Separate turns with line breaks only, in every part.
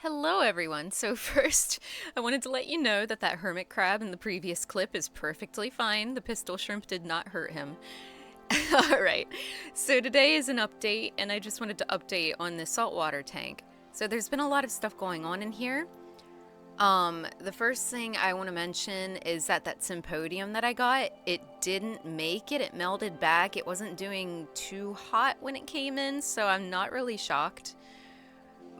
Hello everyone! So first, I wanted to let you know that hermit crab in the previous clip is perfectly fine. The pistol shrimp did not hurt him. Alright, so today is an update, and I just wanted to update on the saltwater tank. So there's been a lot of stuff going on in here. The first thing I want to mention is that symposium that I got, it didn't make it. It melted back. It wasn't doing too hot when it came in, so I'm not really shocked.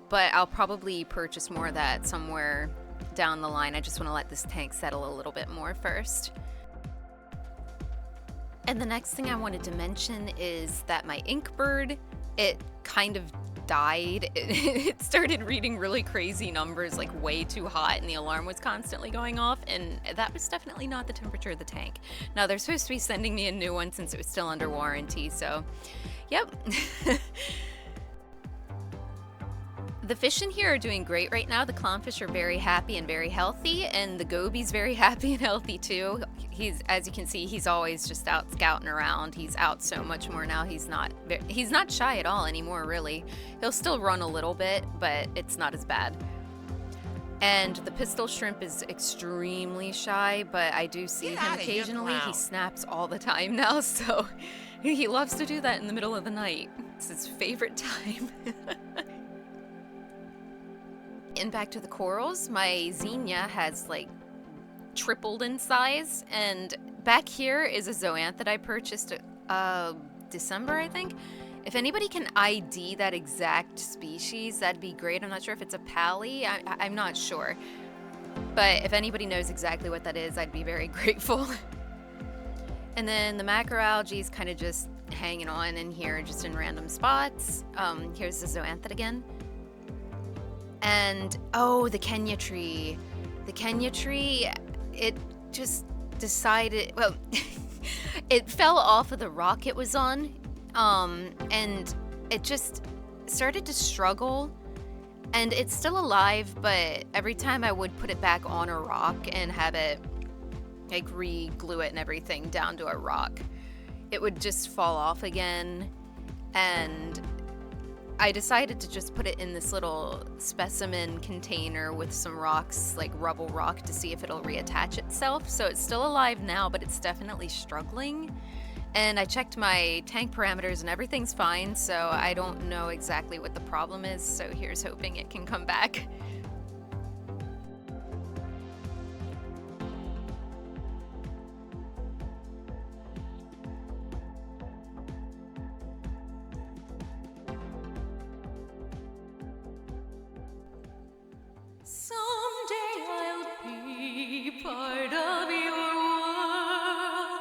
But I'll probably purchase more of that somewhere down the line. I just want to let this tank settle a little bit more first. And the next thing I wanted to mention is that my Inkbird, it kind of died. It started reading really crazy numbers, like way too hot, and the alarm was constantly going off, and that was definitely not the temperature of the tank. Now, they're supposed to be sending me a new one since it was still under warranty, so yep. The fish in here are doing great right now. The clownfish are very happy and very healthy, and the goby's very happy and healthy too. As you can see, he's always just out scouting around. He's out so much more now. He's not shy at all anymore, really. He'll still run a little bit, but it's not as bad. And the pistol shrimp is extremely shy, but I do see him occasionally. He snaps all the time now, so he loves to do that in the middle of the night. It's his favorite time. And back to the corals, my Xenia has like tripled in size, and back here is a zoanthid I purchased December, I think. If anybody can ID that exact species, that'd be great. I'm not sure if it's a pally, I'm not sure. But if anybody knows exactly what that is, I'd be very grateful. And then the macroalgae is kind of just hanging on in here, just in random spots. Here's the zoanthid again. And, oh, the Kenya tree. The Kenya tree, it just decided, well, it fell off of the rock it was on, and it just started to struggle, and it's still alive, but every time I would put it back on a rock and have it, like, re-glue it and everything down to a rock, it would just fall off again, and I decided to just put it in this little specimen container with some rocks, like rubble rock, to see if it'll reattach itself. So it's still alive now, but it's definitely struggling. And I checked my tank parameters and everything's fine, so I don't know exactly what the problem is, so here's hoping it can come back. Someday I'll be part of your world.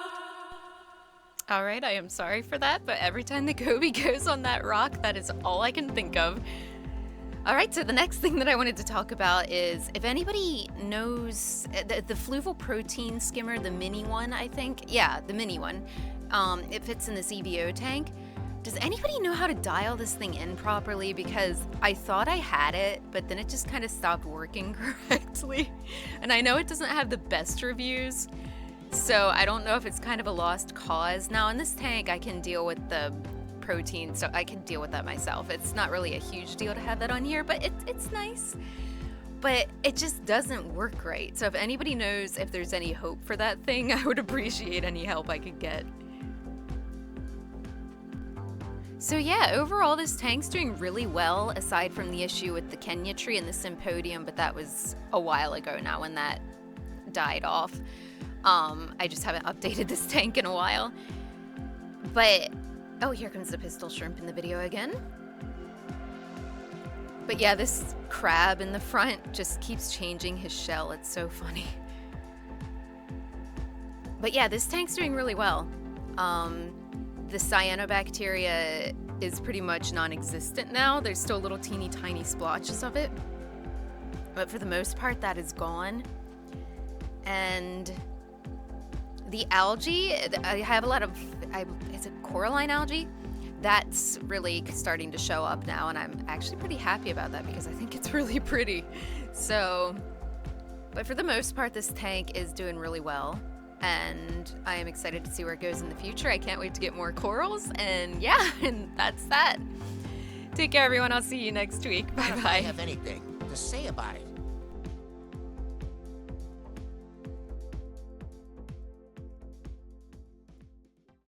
Alright, I am sorry for that, but every time the goby goes on that rock, that is all I can think of. Alright, so the next thing that I wanted to talk about is, if anybody knows the Fluval protein skimmer, the mini one, I think. Yeah, the mini one. It fits in this EVO tank. Does anybody know how to dial this thing in properly? Because I thought I had it, but then it just kind of stopped working correctly. And I know it doesn't have the best reviews, so I don't know if it's kind of a lost cause. Now in this tank, I can deal with the protein, so I can deal with that myself. It's not really a huge deal to have that on here, but it's nice. But it just doesn't work right. So if anybody knows if there's any hope for that thing, I would appreciate any help I could get. So yeah, overall this tank's doing really well, aside from the issue with the Kenya tree and the symposium, but that was a while ago now when that died off. I just haven't updated this tank in a while. But, oh, here comes the pistol shrimp in the video again. But yeah, this crab in the front just keeps changing his shell. It's so funny. But yeah, this tank's doing really well. The cyanobacteria is pretty much non-existent now. There's still little teeny tiny splotches of it, but for the most part that is gone. And the algae, I have a lot of, is it coralline algae? That's really starting to show up now, and I'm actually pretty happy about that because I think it's really pretty. So, but for the most part this tank is doing really well. And I am excited to see where it goes in the future. I can't wait to get more corals, and yeah, and that's that. Take care, everyone. I'll see you next week. Bye-bye.
I don't have anything. to say about it.